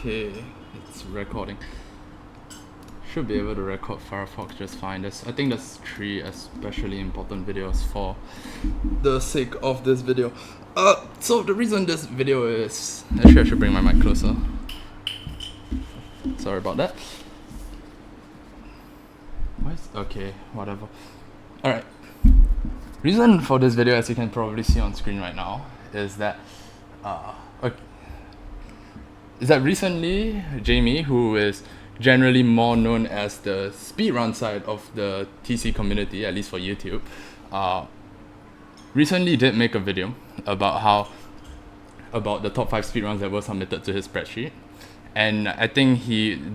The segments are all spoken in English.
Okay, it's recording. Should be able to record Firefox just fine. I think there's 3 especially important videos for the sake of this video. So the reason this video is... Actually, I should bring my mic closer. Sorry about that. Okay, whatever. Alright. Reason for this video, as you can probably see on screen right now, is that recently Jamie, who is generally more known as the speedrun side of the TC community, at least for YouTube, recently did make a video about the top 5 speedruns that were submitted to his spreadsheet. And I think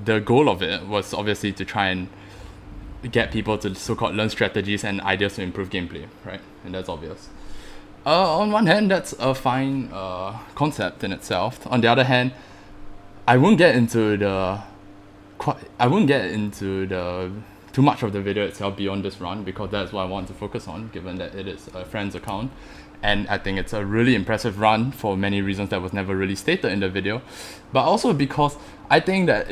the goal of it was obviously to try and get people to so-called learn strategies and ideas to improve gameplay, right? And that's obvious. On one hand, that's a fine concept in itself. On the other hand, I won't get into too much of the video itself beyond this run, because that's what I want to focus on, given that it is a friend's account. And I think it's a really impressive run for many reasons that was never really stated in the video, but also because I think that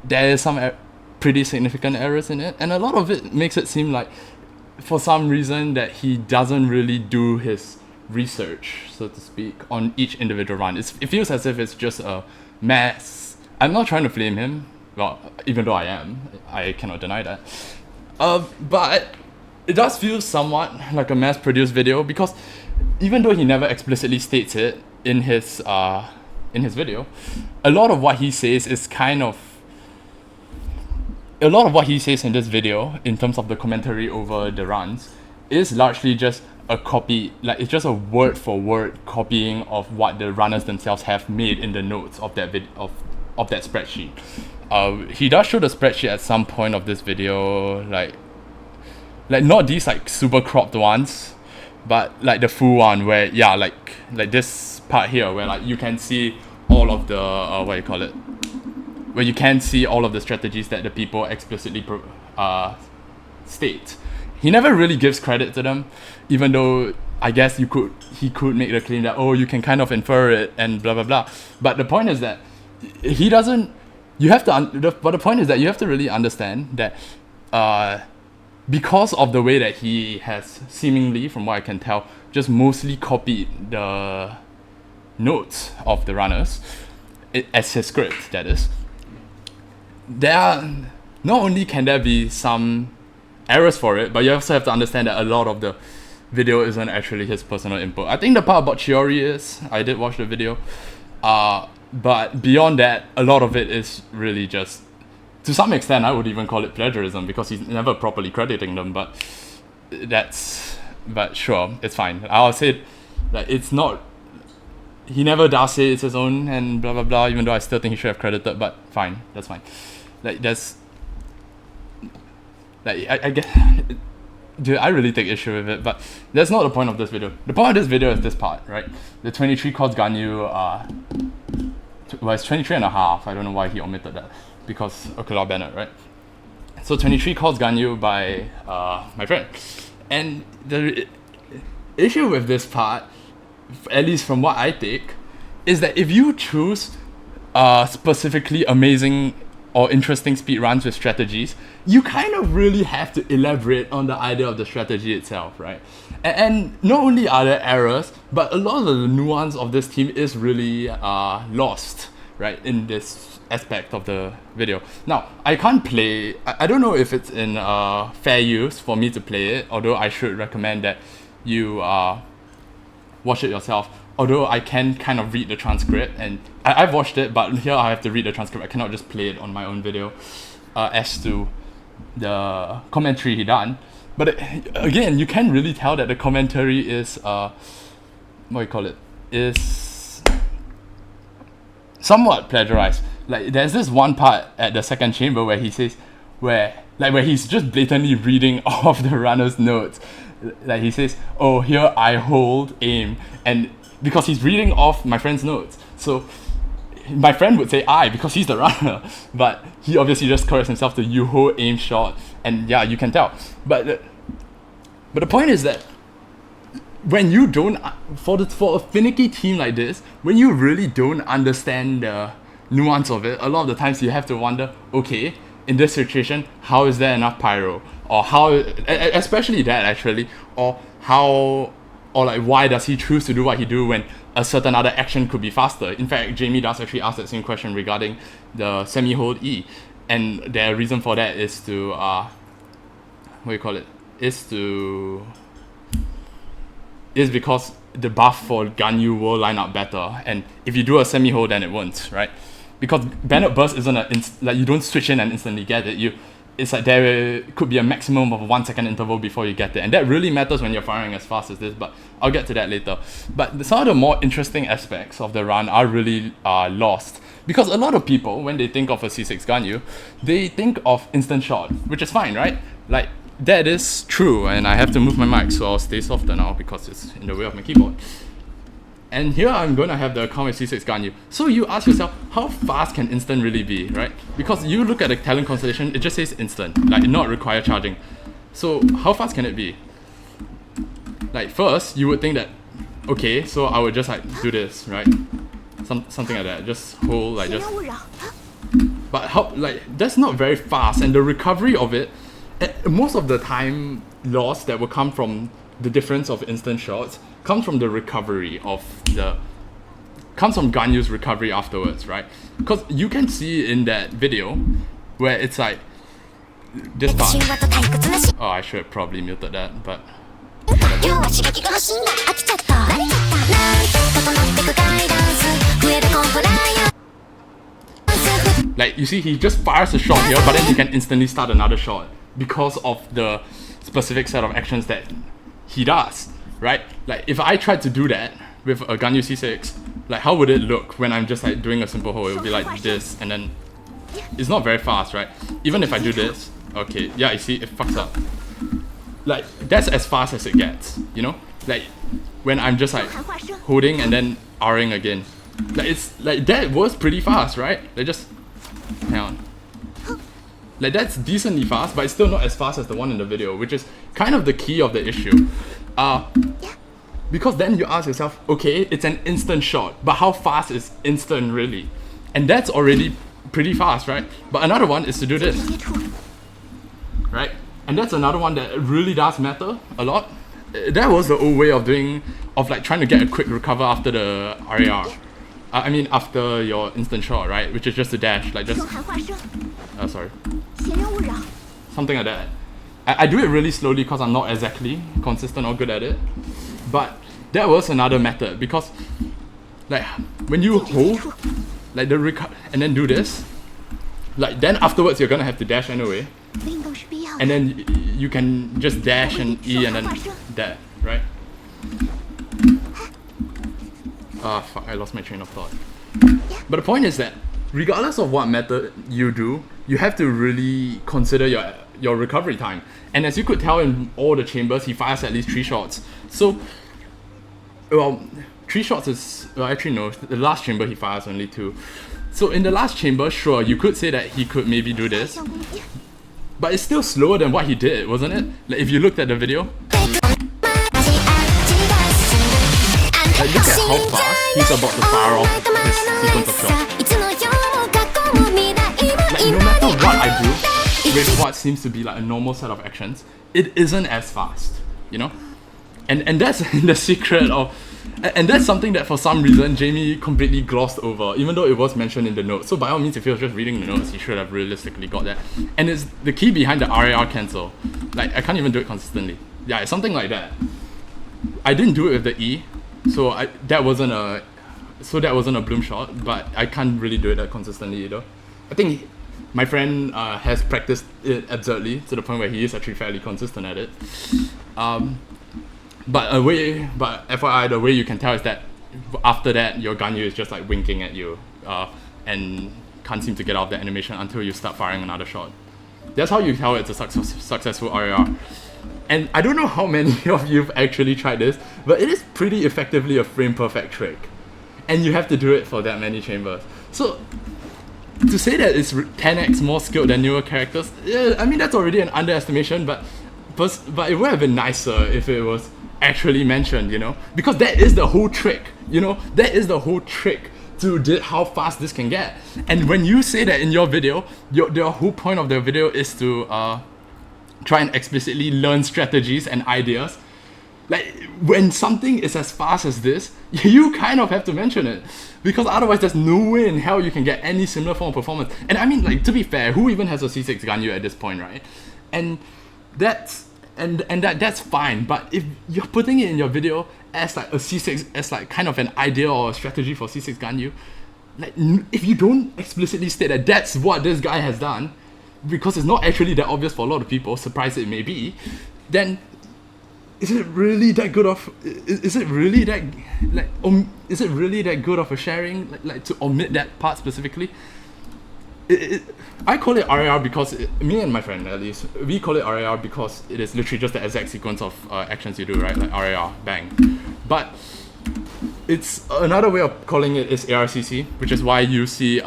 there is some pretty significant errors in it, and a lot of it makes it seem like, for some reason, that he doesn't really do his research, so to speak, on each individual run. It feels as if it's just a mass. I'm not trying to blame him, well, even though I cannot deny that. But it does feel somewhat like a mass-produced video, because even though he never explicitly states it in his video, a lot of what he says in this video, in terms of the commentary over the runs, is largely just a copy, like it's just a word-for-word copying of what the runners themselves have made in the notes of that of that spreadsheet. He does show the spreadsheet at some point of this video, like not these like super cropped ones, but like the full one where like this part here where like you can see all of the where you can see all of the strategies that the people explicitly state. He never really gives credit to them, even though I guess he could make the claim that, oh, you can kind of infer it and blah blah blah. But the point is that he doesn't. But the point is that you have to really understand that because of the way that he has seemingly, from what I can tell, just mostly copied the notes of the runners as his script, that is. Not only can there be some errors for it, but you also have to understand that a lot of the video isn't actually his personal input. I think the part about Chiori is, I did watch the video, but beyond that, a lot of it is really just, to some extent, I would even call it plagiarism, because he's never properly crediting them, but sure, it's fine. I'll say that it's not, he never does say it's his own and blah blah blah, even though I still think he should have credited, but fine, that's fine. I guess, dude, I really take issue with it, but that's not the point of this video. The point of this video is this part, right? The 23 calls Ganyu, well, it's 23 and a half. I don't know why he omitted that, because Oculus Bennett, right? So 23 calls Ganyu by my friend. And the issue with this part, at least from what I take, is that if you choose specifically amazing or interesting speedruns with strategies, you kind of really have to elaborate on the idea of the strategy itself, right? And not only are there errors, but a lot of the nuance of this team is really lost, right, in this aspect of the video. Now, I can't play, I don't know if it's in fair use for me to play it, although I should recommend that you watch it yourself. Although I can kind of read the transcript, and I've watched it, but here I have to read the transcript. I cannot just play it on my own video as to the commentary he done. But again, you can really tell that the commentary is, is somewhat plagiarized. Like, there's this one part at the second chamber where he says, where he's just blatantly reading off the runner's notes. Like, he says, oh, here I hold aim, and because he's reading off my friend's notes. So my friend would say I, because he's the runner, but he obviously just corrects himself to you hold aim shot, and yeah, you can tell. But the point is that when you don't, for a finicky team like this, when you really don't understand the nuance of it, a lot of the times you have to wonder, okay, in this situation, how is there enough pyro? Or how, especially that actually, or how, or like why does he choose to do what he do when a certain other action could be faster? In fact, Jamie does actually ask that same question regarding the semi-hold E. And the reason for that is to, what do you call it? Is because the buff for Ganyu will line up better. And if you do a semi-hold, then it won't, right? Because Bennett Burst isn't like you don't switch in and instantly get it. It's like there could be a maximum of a 1 second interval before you get it, and that really matters when you're firing as fast as this, but I'll get to that later. But some of the more interesting aspects of the run are really lost, because a lot of people, when they think of a C6 Ganyu, they think of instant shot, which is fine, right? Like, that is true, and I have to move my mic, so I'll stay softer now because it's in the way of my keyboard. And here I'm going to have the account with C6 Ganyu. So you ask yourself, how fast can instant really be, right? Because you look at the talent constellation, it just says instant, like not require charging. So how fast can it be? Like first, you would think that, okay, so I would just like do this, right? Something like that, just hold, like just. But how, like, that's not very fast, and the recovery of it, most of the time loss that will come from the difference of instant shots comes from the recovery comes from Ganyu's recovery afterwards, right? Because you can see in that video where it's like this part. Oh, I should have probably muted that, but like you see, he just fires a shot here, but then he can instantly start another shot because of the specific set of actions that he does. Right? Like, if I tried to do that with a Ganyu C6, like, how would it look when I'm just, like, doing a simple hold? It would be like this, and then it's not very fast, right? Even if I do this, okay, yeah, you see, it fucks up. Like, that's as fast as it gets, you know? Like, when I'm just, like, holding and then R'ing again. Like, it's, like, that was pretty fast, right? Like, just, hang on. Like, that's decently fast, but it's still not as fast as the one in the video, which is kind of the key of the issue. Because then you ask yourself, okay, it's an instant shot, but how fast is instant really? And that's already pretty fast, right? But another one is to do this, right? And that's another one that really does matter a lot. That was the old way of like trying to get a quick recover after the RAR. I mean, after your instant shot, right? Which is just a dash, like just, sorry. Something like that. I do it really slowly because I'm not exactly consistent or good at it. But that was another method, because like when you hold like the and then do this, like then afterwards you're gonna have to dash anyway. And then you can just dash and E and then that, right? Ah, fuck, I lost my train of thought. But the point is that regardless of what method you do, you have to really consider your recovery time. And as you could tell in all the chambers, he fires at least 3 shots. So, well, 3 shots is, well, actually no, the last chamber he fires only 2. So in the last chamber, sure, you could say that he could maybe do this, but it's still slower than what he did, wasn't it? Like, if you looked at the video, like, look at how fast he's about to fire off his sequence of shots. Like, no matter what I do with what seems to be like a normal set of actions, it isn't as fast, you know? And that's the secret of, and that's something that for some reason Jamie completely glossed over, even though it was mentioned in the notes. So by all means, if he was just reading the notes, he should have realistically got that. And it's the key behind the RAR cancel. Like, I can't even do it consistently. Yeah, it's something like that. I didn't do it with the E, so that wasn't a bloom shot, but I can't really do it that consistently either. I think my friend has practiced it absurdly to the point where he is actually fairly consistent at it. But FYI, the way you can tell is that after that, your Ganyu is just like winking at you and can't seem to get out of the animation until you start firing another shot. That's how you tell it's a successful RAR. And I don't know how many of you have actually tried this, but it is pretty effectively a frame perfect trick. And you have to do it for that many chambers. So to say that it's 10x more skilled than newer characters, yeah, I mean, that's already an underestimation, but it would have been nicer if it was actually mentioned, you know? Because that is the whole trick, you know? That is the whole trick to how fast this can get. And when you say that in your video, the whole point of the video is to try and explicitly learn strategies and ideas. Like, when something is as fast as this, you kind of have to mention it, because otherwise there's no way in hell you can get any similar form of performance. And I mean, like, to be fair, who even has a C6 Ganyu at this point, right? And that's fine. But if you're putting it in your video as like a C6, as like kind of an idea or a strategy for C6 Ganyu, like, if you don't explicitly state that that's what this guy has done, because it's not actually that obvious for a lot of people, surprised it may be, then is it really that good of? Is it really that like? Is it really that good of a sharing? Like to omit that part specifically? I call it RAR because me and my friend, at least, we call it RAR because it is literally just the exact sequence of actions you do, right? Like RAR, bang. But it's another way of calling it is ARCC, which is why you see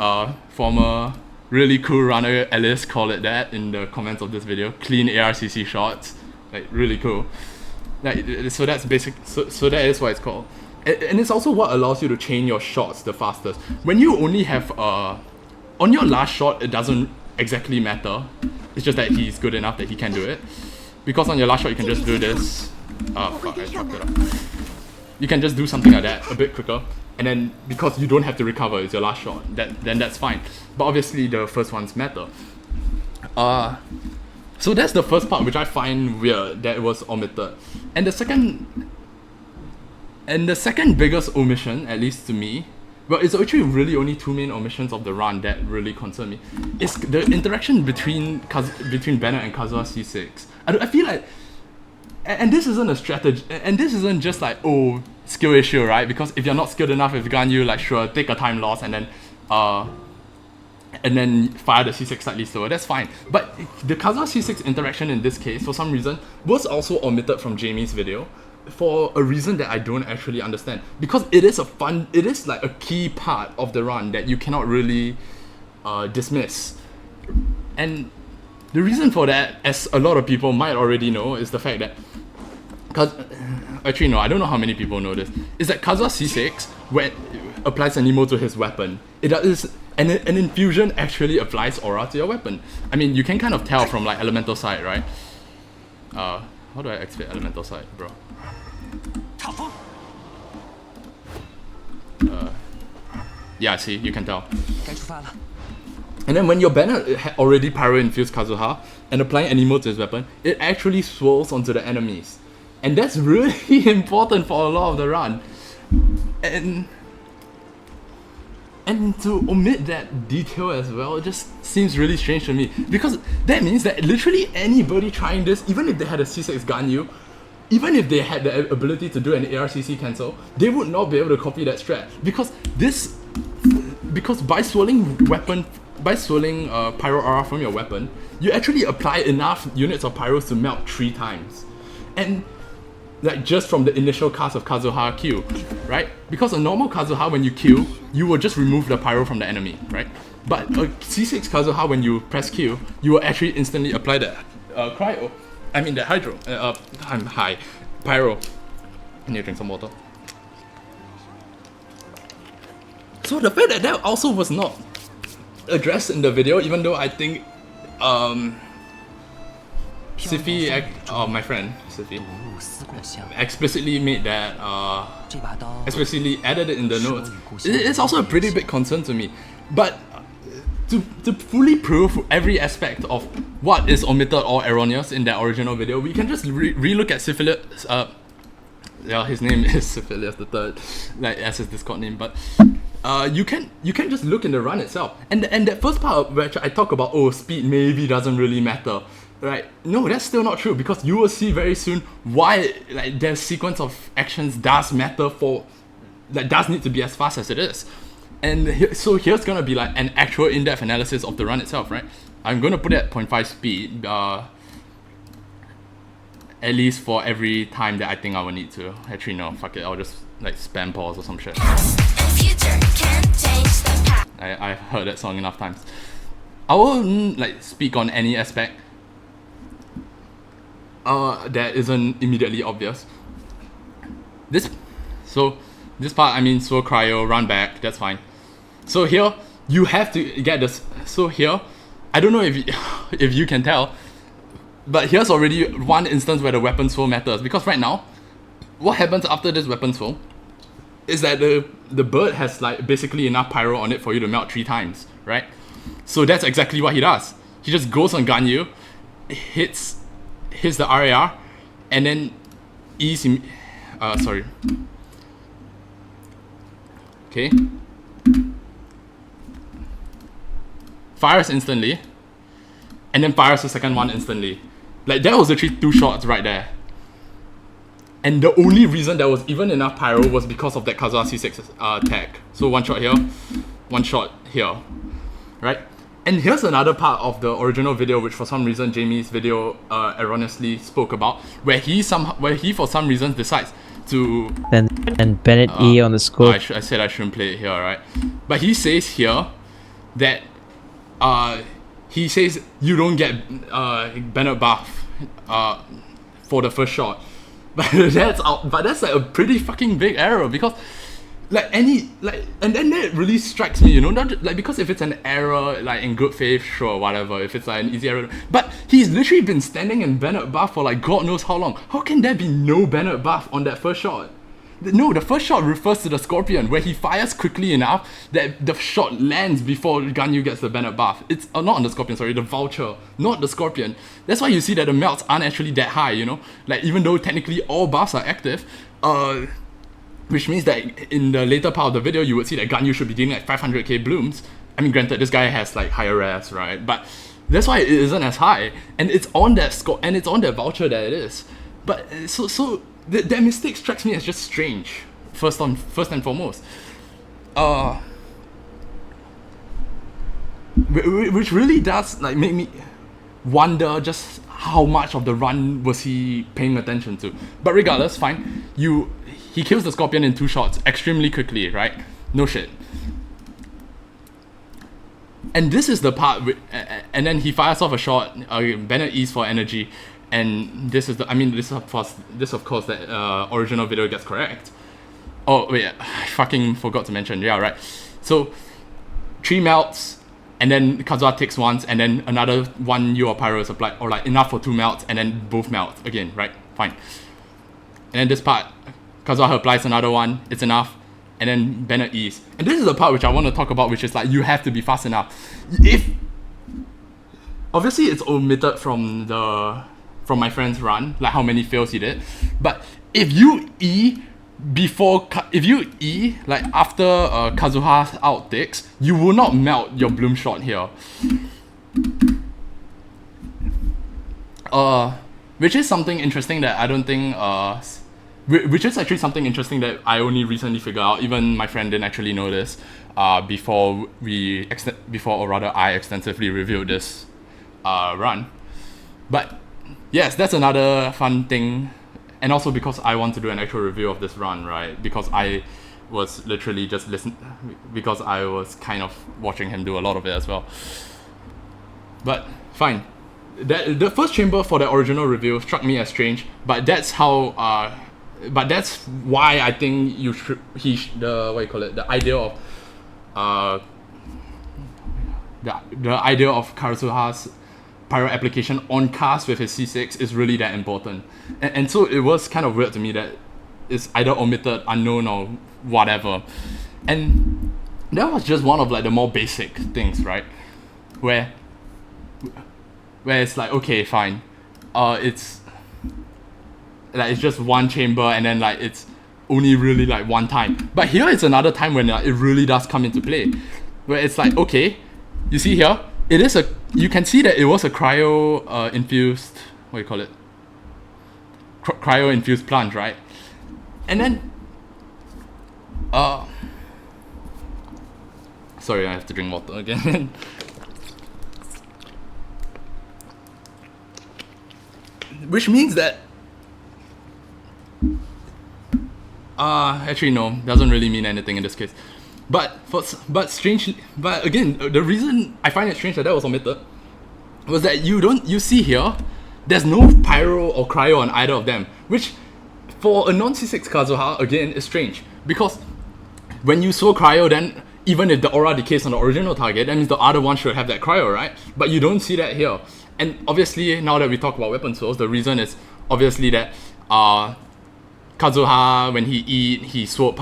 former really cool runner Alice call it that in the comments of this video. Clean ARCC shots, like really cool. Like, so that's basic. So that is what it's called, and it's also what allows you to chain your shots the fastest. When you only have on your last shot, it doesn't exactly matter. It's just that he's good enough that he can do it, because on your last shot you can just do this. Fuck, I fucked it up. You can just do something like that a bit quicker, and then because you don't have to recover, it's your last shot. Then that's fine. But obviously the first ones matter. So that's the first part, which I find weird that it was omitted. And the second biggest omission, at least to me, well, it's actually really only two main omissions of the run that really concern me, is the interaction between Bennett and Kazuha C6. I feel like, and this isn't a strategy, and this isn't just like, oh, skill issue, right? Because if you're not skilled enough with Ganyu, like, sure, take a time loss and then fire the C6 slightly slower, that's fine. But the Kazuha C6 interaction in this case, for some reason, was also omitted from Jamie's video for a reason that I don't actually understand. Because it is like a key part of the run that you cannot really dismiss. And the reason for that, as a lot of people might already know, is the fact that, actually no, I don't know how many people know this, is that Kazuha C6, when applies an emote to his weapon, it does. And an infusion actually applies aura to your weapon. I mean, you can kind of tell from like elemental sight, right? How do I activate elemental sight, bro? Yeah, see, you can tell. And then when your banner already pyro infused Kazuha and applying an emote to his weapon, it actually swirls onto the enemies. And that's really important for a lot of the run. And to omit that detail as well, it just seems really strange to me, because that means that literally anybody trying this, even if they had a C6 Ganyu, even if they had the ability to do an ARCC cancel, they would not be able to copy that strat, because by swirling pyro aura from your weapon, you actually apply enough units of pyros to melt 3 times, and like just from the initial cast of Kazuha Q, right? Because a normal Kazuha, when you Q, you will just remove the pyro from the enemy, right? But a C6 Kazuha, when you press Q, you will actually instantly apply the cryo. I mean the hydro. I'm high. Pyro. I need to drink some water. So the fact that that also was not addressed in the video, even though I think Siffy, my friend Siffy, explicitly made that, explicitly added it in the notes. It's also a pretty big concern to me. But to fully prove every aspect of what is omitted or erroneous in that original video, we can just re-look at Syphilis. Yeah, his name is Syphilis the Third, like as his Discord name. But you can just look in the run itself, and that first part where I talk about, oh, speed maybe doesn't really matter. Right? No, that's still not true, because you will see very soon why like their sequence of actions does matter for, like, does need to be as fast as it is. And so here's gonna be like an actual in-depth analysis of the run itself, right? I'm gonna put it at 0.5 speed, at least for every time that I think I will need to. Actually no, fuck it, I'll just like spam pause or some shit. I've heard that song enough times. I won't like speak on any aspect that isn't immediately obvious. This part, I mean, swirl cryo, run back, that's fine. So here, you have to get this. So here, I don't know if if you can tell, but here's already one instance where the weapons flow matters. Because right now, what happens after this weapons flow is that the bird has like basically enough pyro on it for you to melt 3 times, right? So that's exactly what he does. He just goes on Ganyu, hits the RAR, and then okay, fires instantly, and then fires the second one instantly. Like, that was literally 2 shots right there. And the only reason there was even enough pyro was because of that Kazuha C6 tag. So 1 shot here, 1 shot here, right? And here's another part of the original video, which for some reason Jamie's video erroneously spoke about, where he for some reason decides to and Bennett E on the scope. I said I shouldn't play it here, right? But he says here that he says you don't get Bennett buff for the first shot. But that's like a pretty fucking big error, because and then that really strikes me, you know, not like, because if it's an error like in good faith, sure, whatever, if it's like an easy error, but he's literally been standing in Bennett buff for like God knows how long. How can there be no Bennett buff on that first shot? No, the first shot refers to the Scorpion, where he fires quickly enough that the shot lands before Ganyu gets the Bennett buff. It's not on the Scorpion, sorry, the Vulture, not the Scorpion. That's why you see that the melts aren't actually that high, you know? Like, even though technically all buffs are active, which means that in the later part of the video, you would see that Ganyu should be dealing like 500k blooms. I mean, granted, this guy has like higher res, right? But that's why it isn't as high, and it's on that and it's on that Vulture that it is. But so that mistake strikes me as just strange. First and foremost, which really does like make me wonder just how much of the run was he paying attention to. But regardless, fine. He kills the Scorpion in 2 shots extremely quickly, right? No shit. And this is the part, and then he fires off a shot. Bennett E's for energy, and this is of course that original video gets correct. Oh wait, I fucking forgot to mention. Yeah, right. So 3 melts, and then Kazuha takes once, and then another 1 U of pyro is applied, or like enough for 2 melts, and then both melt again, right? Fine. And then this part, Kazuha applies another one, it's enough, and then Bennett E's. And this is the part which I want to talk about, which is like, you have to be fast enough. If obviously it's omitted from my friend's run, like how many fails he did, but if you E like after Kazuha's outtakes, you will not melt your bloom shot here. Which is something interesting that I don't think which is actually something interesting that I only recently figured out. Even my friend didn't actually know this before I extensively reviewed this run. But yes, that's another fun thing, and also because I want to do an actual review of this run, right? Because I was literally just because I was kind of watching him do a lot of it as well. But fine. The first chamber for the original review struck me as strange, but that's how but that's why I think the idea of Kazuha's pyro application on cast with his C6 is really that important. And so it was kind of weird to me that it's either omitted, unknown, or whatever. And that was just one of like the more basic things, right? Where it's like, okay, fine, it's just 1 chamber, and then like it's only really like 1 time. But here it's another time when it really does come into play, where it's like, okay, you see here, you can see that it was a cryo infused, cryo infused plant, right? And then sorry, I have to drink water again. Which means that actually no, doesn't really mean anything in this case. But again, the reason I find it strange that was omitted was that you see here, there's no pyro or cryo on either of them, which for a non C6 Kazuha again is strange, because when you saw cryo, then even if the aura decays on the original target, that means the other one should have that cryo, right? But you don't see that here. And obviously, now that we talk about weapon souls, the reason is obviously that Kazuha, when he sword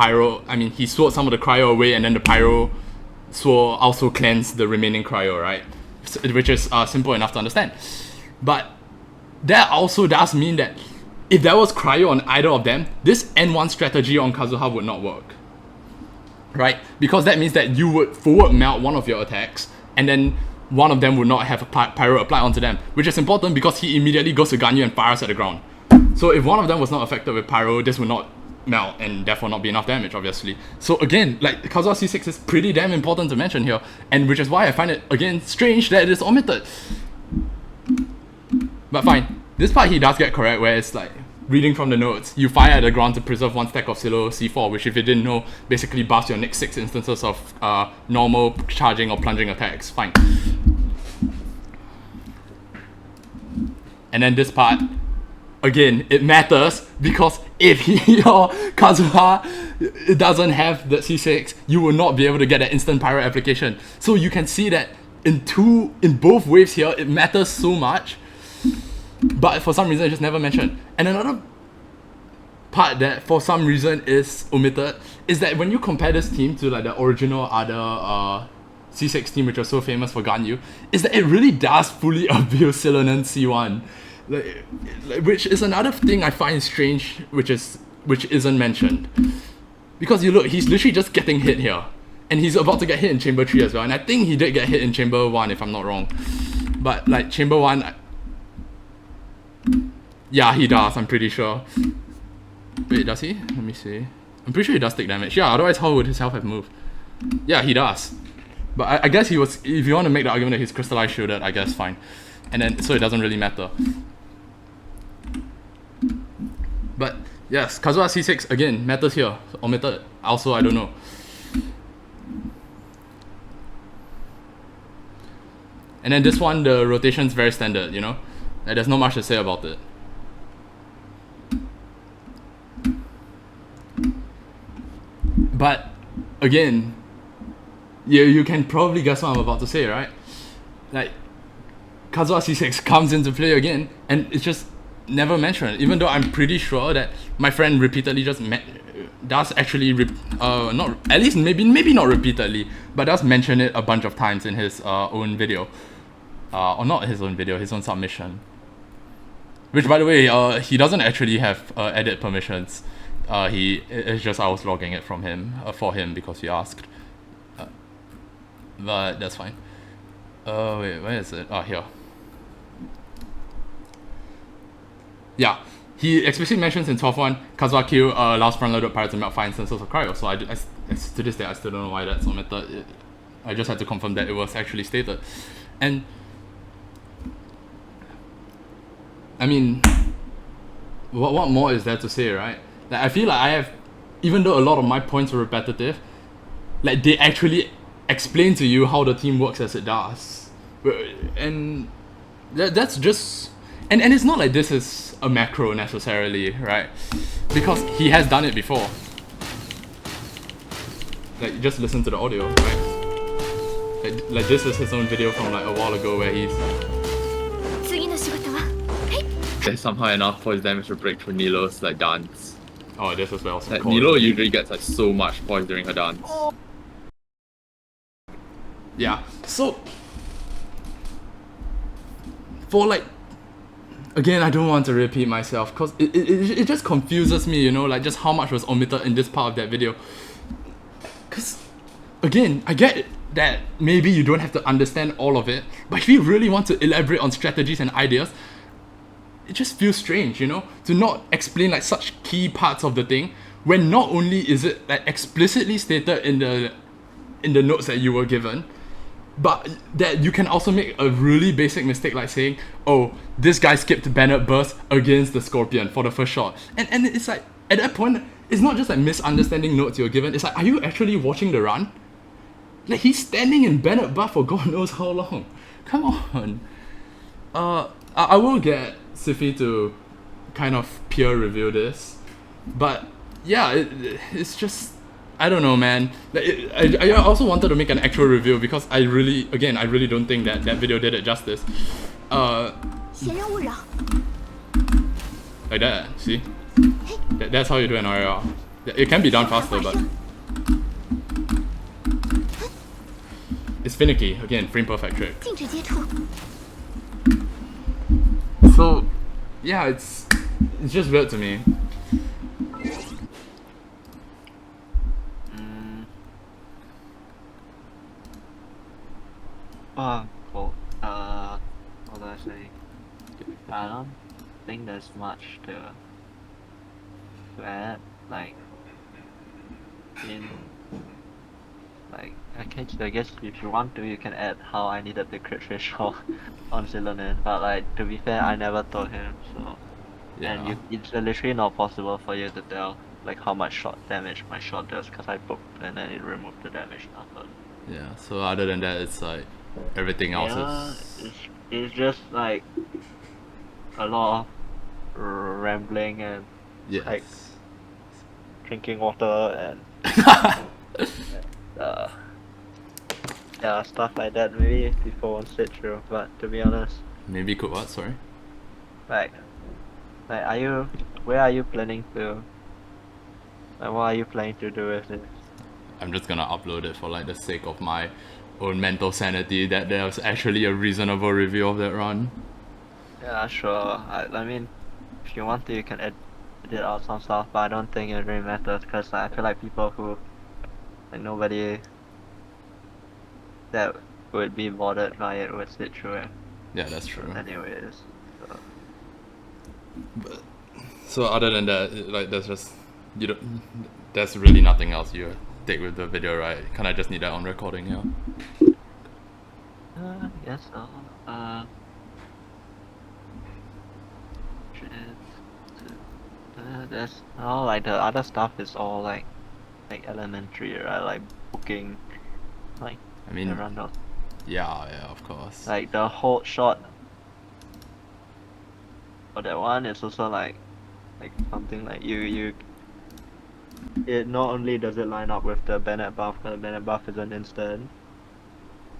he sword some of the cryo away, and then the pyro sword also cleansed the remaining cryo, right? Which is simple enough to understand. But that also does mean that if there was cryo on either of them, this N1 strategy on Kazuha would not work. Right? Because that means that you would forward melt one of your attacks, and then one of them would not have a pyro apply onto them, which is important because he immediately goes to Ganyu and fires at the ground. So if one of them was not affected with pyro, this would not melt and therefore not be enough damage, obviously. So again, like, Kazuha C6 is pretty damn important to mention here, and which is why I find it, again, strange that it is omitted. But fine, this part he does get correct, where it's like, reading from the notes, you fire at the ground to preserve one stack of Xilo C4, which, if you didn't know, basically buffs your next 6 instances of normal charging or plunging attacks. Fine. And then this part, again, it matters because if your Kazuha doesn't have the C6, you will not be able to get that instant pyro application. So you can see that in both waves here, it matters so much. But for some reason, it's just never mentioned. And another part that for some reason is omitted is that when you compare this team to like the original other C6 team, which was so famous for Ganyu, is that it really does fully abuse Silonen C1. Which is another thing I find strange, which isn't mentioned. Because you look, he's literally just getting hit here. And he's about to get hit in Chamber 3 as well. And I think he did get hit in Chamber 1, if I'm not wrong. But like Chamber 1... Yeah, he does, I'm pretty sure. Wait, does he? Let me see. I'm pretty sure he does take damage. Yeah, otherwise how would his health have moved? Yeah, he does. But I guess he was... If you want to make the argument that he's crystallized shielded, I guess fine. And then, so it doesn't really matter. But yes, Kazuha C6, again, matters here. Omitted. Also, I don't know. And then this one, the rotation's very standard, you know? Like, there's not much to say about it. But again, you can probably guess what I'm about to say, right? Like, Kazuha C6 comes into play again, and it's just never mentioned. Even though I'm pretty sure that my friend repeatedly just does actually not, at least maybe not repeatedly, but does mention it a bunch of times in his own video, or not his own video, his own submission. Which, by the way, he doesn't actually have edit permissions. It's just I was logging it from him, for him, because he asked. But that's fine. Wait, where is it? Here. Yeah, he explicitly mentions in 12.1, Kazuha Q allows front-loaded pirates to melt 5 instances of cryo. So to this day, I still don't know why that's omitted. I just had to confirm that it was actually stated. And I mean, what more is there to say, right? Like, I feel like I have, even though a lot of my points are repetitive, like, they actually explain to you how the team works as it does. And that's just... And it's not like this is a macro necessarily, right? Because he has done it before. Like, just listen to the audio, right? Like this is his own video from like a while ago where he's... There's somehow enough poise damage to break through Nilo's like dance. Oh, this as well. Like, Xilo usually gets like so much poise during her dance. Yeah, so for like, again, I don't want to repeat myself because it just confuses me, you know, like just how much was omitted in this part of that video. Because again, I get it, that maybe you don't have to understand all of it, but if you really want to elaborate on strategies and ideas, it just feels strange, you know, to not explain like such key parts of the thing when not only is it like explicitly stated in the notes that you were given, but that you can also make a really basic mistake like saying, oh, this guy skipped Bennett burst against the Scorpion for the first shot. And it's like, at that point, it's not just like misunderstanding notes you're given, it's like, are you actually watching the run? Like, he's standing in Bennett buff for God knows how long. Come on. I will get Siffy to kind of peer review this, but yeah, it's just, I don't know, man. I also wanted to make an actual review because I really don't think that video did it justice. 闲人勿扰。 Like that, see? That's how you do an RAR. It can be done faster, but it's finicky. Again, frame perfect trick. 禁止接触。 So, yeah, it's just weird to me. Well, what do I say? I don't think there's much to add. Like, I guess if you want to, you can add how I needed the crit threshold on Xilo, but like, to be fair, I never told him, so. Yeah. And it's literally not possible for you to tell like how much shot damage my shot does because I booked and then it removed the damage number. Yeah. So other than that, it's like everything else is. It's just like a lot of rambling and Yes. like drinking water and yeah, stuff like that. Maybe people won't sit through, but to be honest, Maybe could what? Sorry. like where are you planning to? Like, what are you planning to do with it? I'm just gonna upload it for like the sake of my own mental sanity that there's actually a reasonable review of that run. Yeah, sure. I mean, if you want to, you can edit out some stuff, but I don't think it really matters because I feel like people who, like nobody that would be bothered by it would sit through it. Yeah, that's true. Anyways, so. But, so other than that, like there's really nothing else you take with the video, right? Can I just need that on recording here? Yes. So. There's like the other stuff is all like elementary, right? Like booking, like I mean, the rundown. yeah, of course. Like the hold shot for that one is also like something like you it not only does it line up with the Bennett buff, because the Bennett buff is an instant,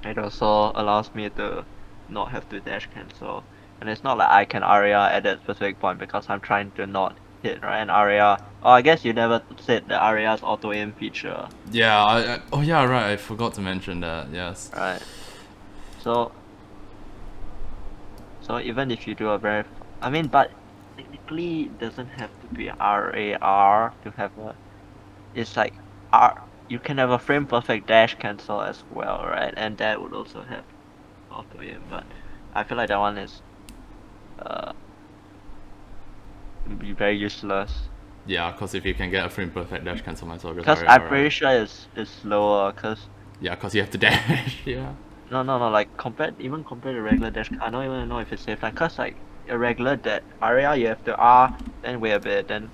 it also allows me to not have to dash cancel. And it's not like I can aria at that specific point because I'm trying to not hit, right? And aria, oh, I guess you never said the aria's auto aim feature. Yeah, oh yeah, right, I forgot to mention that, yes. Right. So even if you do a very, I mean, but technically it doesn't have to be RAR to have a, it's like you can have a frame perfect dash cancel as well, right? And that would also have auto aim, but I feel like that one is be very useless. Yeah, because if you can get a frame perfect dash cancel, might as well just Because RAR, I'm right? pretty sure it's slower. Cause Yeah, because you have to dash, yeah. no, like compared to regular dash, I don't even know if it's safe. Like, cause like a regular that area you have to R, then wait a bit, then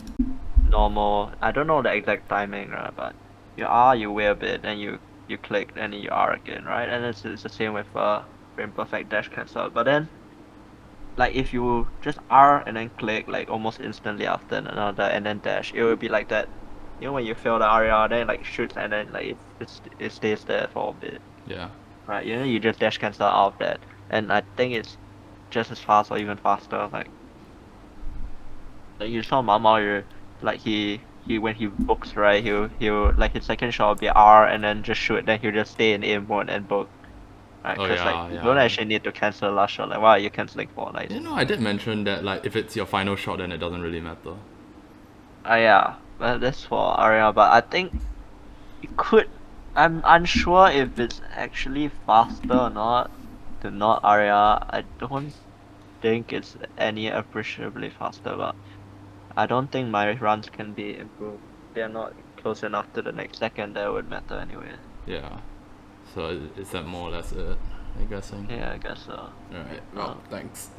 normal. I don't know the exact timing, right? But you R, you wait a bit, then you click, and then you R again, right? And it's the same with frame perfect dash cancel. But then, like if you just R and then click like almost instantly after another and then dash, it will be like that. You know when you fail the area, then like shoots and then like it stays there for a bit. Yeah. Right, you know, you just dash cancel out of that, and I think it's just as fast or even faster. Like you saw Mama, like he when he books, right, he'll like his second shot will be R and then just shoot, then he'll just stay in aim mode and book. Right, Oh, because yeah, like you yeah. don't actually need to cancel last shot. Like why are you canceling for? Like You know, I did mention that like if it's your final shot, then it doesn't really matter. yeah, but that's for Arya. But I think it could. I'm unsure if it's actually faster or not to not Arya. I don't think it's any appreciably faster, but I don't think my runs can be improved. They're not close enough to the next second that would matter anyway. Yeah. So is that more or less it, I'm guessing? Yeah, I guess so. Alright, well, thanks.